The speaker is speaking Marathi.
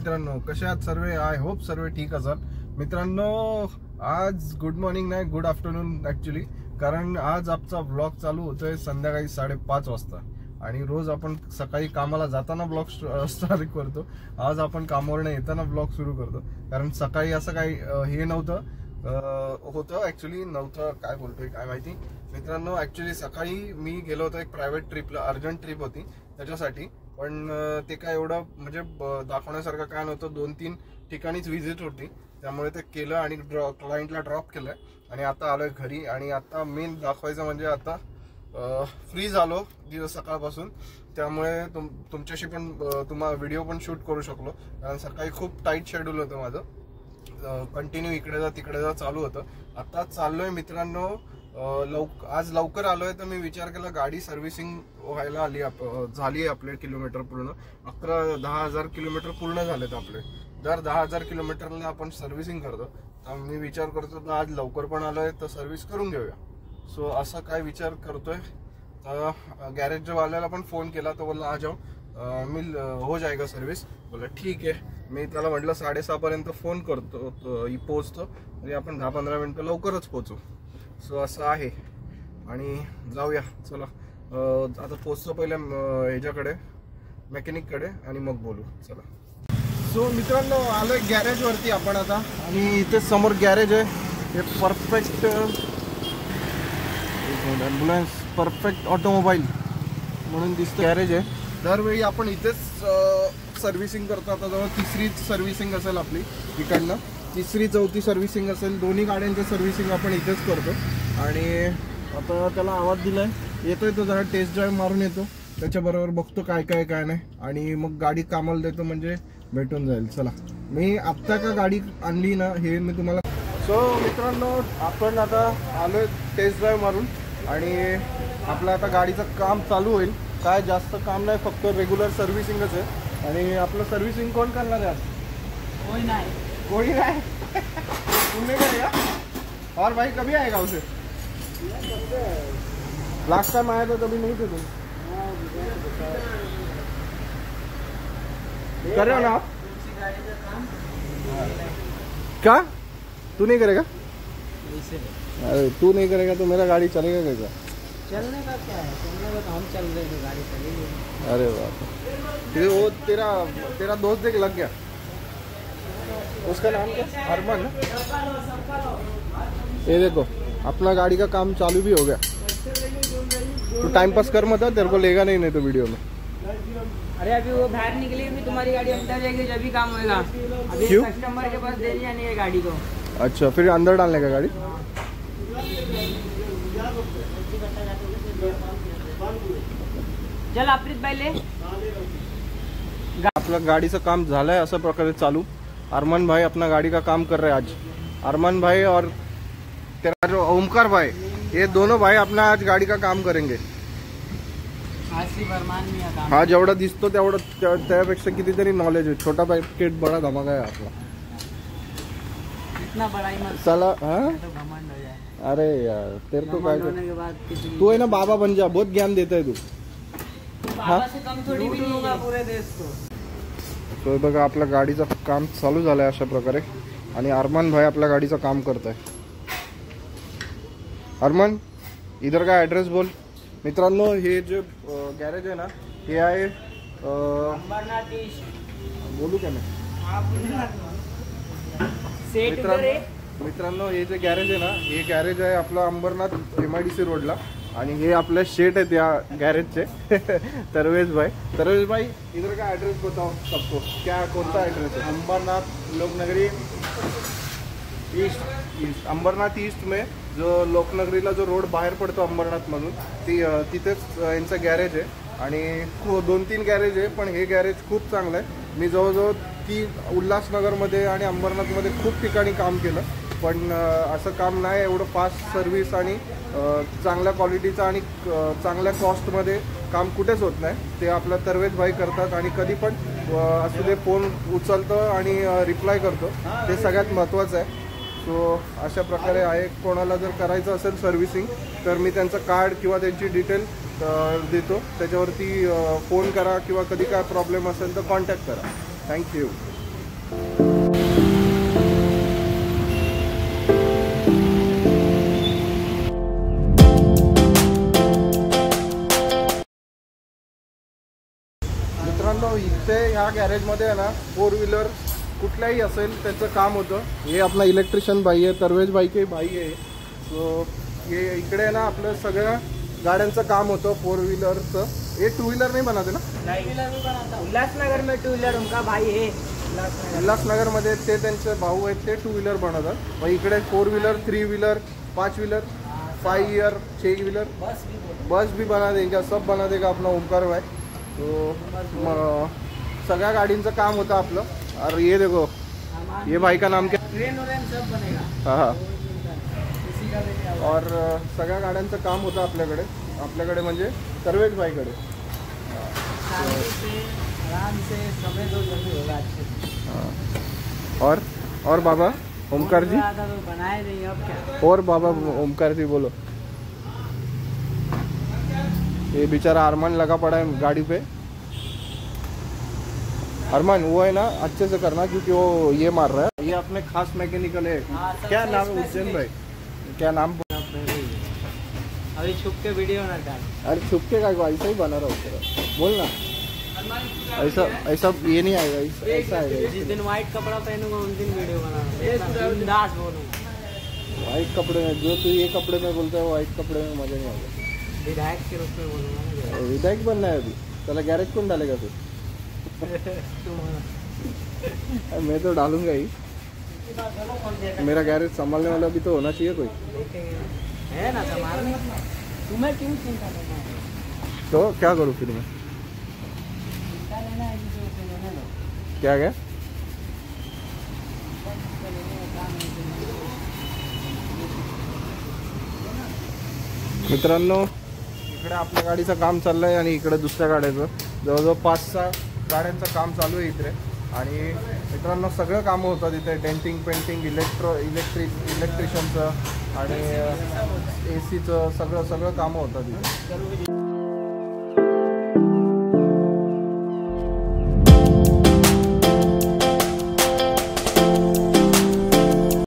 मित्रांनो, कसे आहात सर्व? आय होप सर्व ठीक असाल. मित्रांनो, आज गुड मॉर्निंग नाही, गुड आफ्टरनून ऍक्च्युली, कारण आज आमचा ब्लॉग चालू होतोय संध्याकाळी 5:30 वाजता. आणि रोज आपण सकाळी कामाला जाताना ब्लॉग स्टार्ट करतो. आज आपण कामावरून येताना ब्लॉग सुरू करतो, कारण सकाळी असं काही हे नव्हतं होतं ऍक्च्युली नव्हतं. काय बोलतोय काय माहिती. मित्रांनो, ऍक्च्युली सकाळी मी गेलो होतो एक प्रायव्हेट ट्रिपला, अर्जंट ट्रिप होती त्याच्यासाठी. पण ते काय एवढं म्हणजे दाखवण्यासारखं काय नव्हतं. 2-3 ठिकाणीच व्हिजिट होती, त्यामुळे ते केलं आणि क्लायंटला ड्रॉप केलंय. आणि आता आलोय घरी. आणि आता मेन दाखवायचं म्हणजे आता फ्री झालो दिवस सकाळपासून, त्यामुळे तुमच्याशी पण तुम्हाला व्हिडिओ पण शूट करू शकलो. कारण सकाळी खूप टाईट शेड्यूल होतं माझं, कंटिन्यू इकडे जा तिकडे जा चालू होतं. आता चाललोय मित्रांनो, आज लवकर आलोय तर मी विचार केला गाडी सर्व्हिसिंग व्हायला झाली आहे. आपले किलोमीटर पूर्ण 10,000 किलोमीटर पूर्ण झालेत आपले. दर 10,000 किलोमीटरला आपण सर्व्हिसिंग करतो. तर मी विचार करतो तर आज लवकर पण आलोय तर सर्व्हिस करून घेऊया. सो असा काय विचार करतोय. तर गॅरेज वाल्याला पण फोन केला, तो बोलला आ जाओ, हो जाएगा सर्व्हिस. बोला ठीक आहे. मी त्याला म्हटलं 6:30 पर्यंत फोन करतो, पोहोचतो. म्हणजे आपण 10-15 मिनिटं लवकरच पोहोचू. सो असं आहे. आणि जाऊया चला. आता पोहोचतो पहिल्या ह्याच्याकडे, मेकॅनिककडे, आणि मग बोलू चला. सो मित्रांनो, आलोय गॅरेज वरती आपण आता. आणि इथे समोर गॅरेज आहे. हे परफेक्ट ॲम्ब्युलन्स, परफेक्ट ऑटोमोबाईल म्हणून दिसतं गॅरेज आहे. दरवेळी आपण इथेच सर्व्हिसिंग करतो. आता जवळ 3री सर्व्हिसिंग असेल आपली इकडनं. 3री-4थी सर्व्हिसिंग असेल. दोन्ही गाड्यांचं सर्व्हिसिंग आपण इथेच करतो. आणि आता त्याला आवाज दिलाय, येतोय तो, जरा टेस्ट ड्राईव्ह मारून येतो. त्याच्याबरोबर बघतो काय काय काय नाही, आणि मग गाडी कामाला देतो, म्हणजे भेटून जाईल. चला, मी आत्ता का गाडी आणली ना हे मी तुम्हाला. सो मित्रांनो, आपण आता आलोय टेस्ट ड्राईव्ह मारून. आणि आपलं आता गाडीचं काम चालू होईल. काय जास्त काम नाही, फक्त रेग्युलर सर्व्हिसिंगच आहे. आणि आपलं सर्व्हिसिंग कोण करणार आहे आज? कोई नहीं तुम नहीं करेगा? और भाई कभी आएगा उसे? लास्ट टाइम आया था तभी नहीं थे तुम? कर रहे हो ना आप? क्या तू नहीं करेगा? अरे तू नहीं करेगा तो मेरा गाड़ी चलेगा कैसा? चलने का क्या है, चलने का तो हम चल रहे हैं, गाड़ी चलेगी. अरे वाह, वो तेरा दोस्त देख लग गया. उसका नाम क्या? हरमन. ये देखो, अपना गाड़ी का काम चालू भी हो गया. तू टाइम पास कर मत, तेरे को लेगा नहीं तो वीडियो में. अरे अभी वो बाहर निकली, अभी तुम्हारी गाड़ी अंदर जाएगी जब भी काम होएगा. अभी क्यों? कस्टमर के पास देनी जानी है गाड़ी को. अच्छा, फिर अंदर डालने का गाड़ी. चल अप्रीत भाई ले. आपलं गाडीचं काम झालंय अशा प्रकारे चालू. अरमान भाई अपना गाड़ी का काम कर रहे हैं आज. अरमान भाई और तेरा जो ओमकार भाई, ये दोनों भाई अपना आज गाड़ी का काम करेंगे. हा जेवढा दिसतो तेवढं त्यापेक्षा कितीतरी नॉलेज आहे. छोटा पैकेट बड़ा धमाका है आपला. इतना बड़ा ही मत साला. हाँ, तो घमंड हो जाए. अरे यार, तेरे को काय होने के बाद तू है ना बाबा बन जा, बहुत ज्ञान देता है तू. बाबा से कम थोड़ी भी नहीं होगा पूरे देश को. तो बघा, आपल्या गाडीचं काम चालू झालंय अशा प्रकारे. आणि अरमान भाई आपल्या गाडीचं काम करत आहे. अरमान, इधर का ॲड्रेस बोल. मित्रांनो, हे जे गॅरेज आहे ना, हे आहे बोलू का नाही. मित्रांनो, हे जे गॅरेज आहे ना, हे गॅरेज आहे आपलं अंबरनाथ MIDC रोडला. आणि हे आपले शेट आहेत या गॅरेजचे तरवेज भाई. इधर का एड्रेस बताओ सबको, क्या कौन सा एड्रेस है? अंबरनाथ लोकनगरी ईस्ट. अंबरनाथ ईस्ट में जो लोकनगरीला जो रोड बाहेर पडतो अंबरनाथ मधून, तिथेच यांचं गॅरेज आहे. आणि 2-3 गॅरेज आहे, पण हे गॅरेज खूप चांगलं आहे. मी जवळजवळ उल्हासनगरमध्ये आणि अंबरनाथमध्ये खूप ठिकाणी काम केलं, पण असं काम नाही एवढं फास्ट सर्व्हिस आणि चांगल्या क्वालिटीचं आणि चांगल्या कॉस्टमध्ये काम कुठेच होत नाही. ते आपलं तरवेज भाई करतात. आणि कधी पण असू दे, फोन उचलतं आणि रिप्लाय करतो, ते सगळ्यात महत्त्वाचं आहे. सो अशा प्रकारे आहे. कोणाला जर करायचं असेल सर्व्हिसिंग तर मी त्यांचं कार्ड किंवा त्यांची डिटेल देतो, त्याच्यावरती फोन करा किंवा कधी काय प्रॉब्लेम असेल तर कॉन्टॅक्ट करा. थँक्यू. मित्रांनो इथे ह्या गॅरेजमध्ये आहे ना 4 व्हीलर कुठल्याही असेल त्याचं काम होतं. हे आपला इलेक्ट्रिशियन भाई आहे, तरवेज भाई के भाई आहे. सो हे इकडे ना आपलं सगळ्या गाड्यांचं काम होतं 4 व्हीलरचं. हे 2 व्हीलर नाही बनवते ना? उल्लासनगर में 2 व्हीलर उनका भाई है. उल्हासनगरमध्ये ते त्यांचे भाऊ आहेत, ते 2 व्हीलर बनवतात. मग इकडे 4 wheeler, 3 wheeler, 5 wheeler, 5 year, 6 wheeler, bus भी बना देगा, सब बना देगा अपना ओमकार भाई. तो सगळ्या गाडींचं काम होतं आपलं. और ये देखो, ये भाई का नाम क्या? सब बनेगा. हाँ हाँ. और सगळ्या गाड्यांचं काम होतं आपल्याकडे म्हणजे तरवेज भाईकडे. आराम से समय तो जल्दी होगा अच्छे से. और बाबा ओमकार जी तो बनाए नहीं अब क्या. और बाबा ओमकार जी बोलो. ये बेचारा अरमान लगा पड़ा है गाड़ी पे. अरमान वो है ना अच्छे से करना क्योंकि वो ये मार रहा है. ये अपने खास मैकेनिकल है. क्या नाम है उज्जैन भाई? क्या नाम? अभी छुप के वीडियो ना डाल. अरे छुप के का ऐसा ही बना रहा हूँ. बोल ना. ऐसा ये नहीं आएगा. ऐसा आएगा. जिस दिन व्हाइट कपड़ा पहनूंगा उस दिन वीडियो बनाना. बिंदास बोलूंगा. व्हाइट कपड़े में जो तू ये कपड़े में बोलता है वो व्हाइट कपड़े में मजा नहीं आएगा. विधायक के रूप में बोलूंगा. विधायक बनना है अभी. चला गैरेज कौन डालेगा फिर? मैं तो डालूंगा ही. मेरा गैरेज संभालने वाला भी तो होना चाहिए कोई. है ना संभालने. तुम्हें क्यों चिंता लेना है? तो क्या करूँ फिर मैं? चिंता लेना है जिसे लेने लो. क्या क्या? मित्रांनो इकडे आपल्या गाडीचं काम चाललंय आणि इकडे दुसऱ्या गाड्याचं जवळजवळ 5-6 गाड्यांचं काम चालू आहे इथे. आणि मित्रांनो सगळं कामं होतात इथे. डेंटिंग, पेंटिंग, इलेक्ट्रिशियनचं आणि AC चं सगळं कामं होतात इथे.